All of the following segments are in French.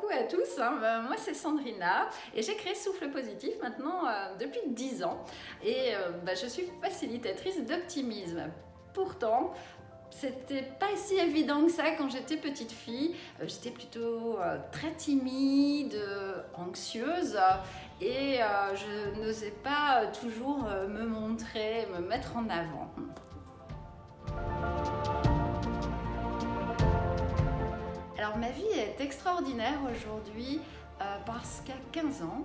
coucou à tous, moi c'est Sandrina et j'ai créé Souffle Positif maintenant depuis 10 ans et je suis facilitatrice d'optimisme. Pourtant, c'était pas si évident que ça quand j'étais petite fille. J'étais plutôt très timide, anxieuse et je n'osais pas toujours me montrer, me mettre en avant. Alors ma vie est extraordinaire aujourd'hui parce qu'à 15 ans,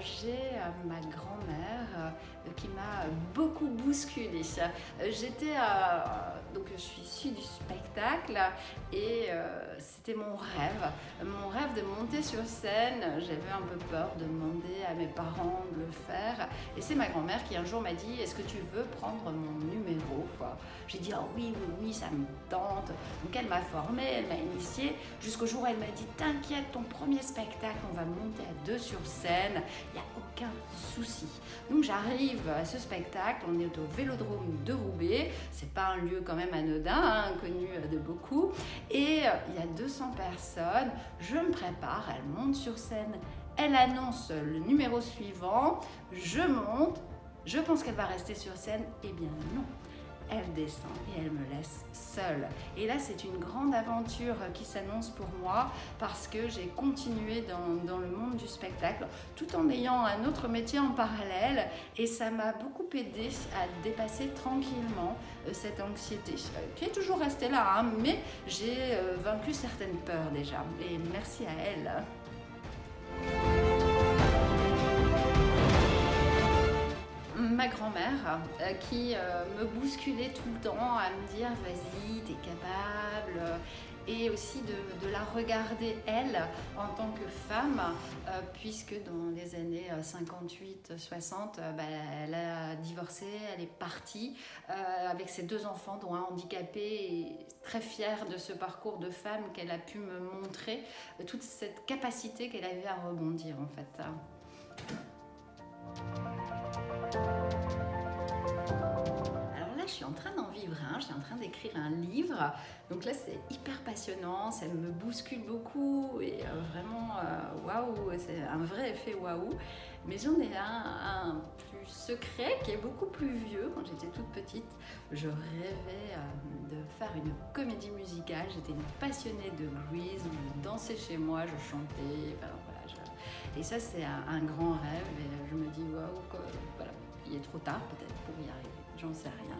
j'ai ma grand-mère qui m'a beaucoup bousculée. Donc je suis issue du spectacle et c'était mon rêve de monter sur scène. J'avais un peu peur de demander à mes parents de le faire et c'est ma grand-mère qui un jour m'a dit: est-ce que tu veux prendre mon numéro? J'ai dit: oh oui, ça me tente. Donc elle m'a formée, elle m'a initiée jusqu'au jour où elle m'a dit: t'inquiète, ton premier spectacle, on va monter à 2 sur scène, il n'y a aucun souci. Donc j'arrive à ce spectacle, on est au Vélodrome de Roubaix, c'est pas un lieu quand même anodin, connu de beaucoup, et il y a 200 personnes, je me prépare, elle monte sur scène, elle annonce le numéro suivant, je monte, je pense qu'elle va rester sur scène, eh bien non. Elle descend et elle me laisse seule. Et là, c'est une grande aventure qui s'annonce pour moi parce que j'ai continué dans le monde du spectacle tout en ayant un autre métier en parallèle et ça m'a beaucoup aidé à dépasser tranquillement cette anxiété qui est toujours restée là, mais j'ai vaincu certaines peurs déjà et merci à elle. Ma grand-mère qui me bousculait tout le temps à me dire: vas-y, t'es capable, et aussi de la regarder elle en tant que femme puisque dans les années 58-60 elle a divorcé, elle est partie avec ses 2 enfants dont un handicapé, et très fière de ce parcours de femme qu'elle a pu me montrer, toute cette capacité qu'elle avait à rebondir en fait. Je suis en train d'en vivre je suis en train d'écrire un livre, donc là c'est hyper passionnant, ça me bouscule beaucoup et vraiment waouh, c'est un vrai effet waouh. Mais j'en ai un plus secret qui est beaucoup plus vieux. Quand j'étais toute petite, je rêvais de faire une comédie musicale, j'étais une passionnée de Grease, je dansais chez moi, je chantais, et ça c'est un grand rêve et je me dis waouh, voilà, il est trop tard peut-être pour y arriver. J'en sais rien.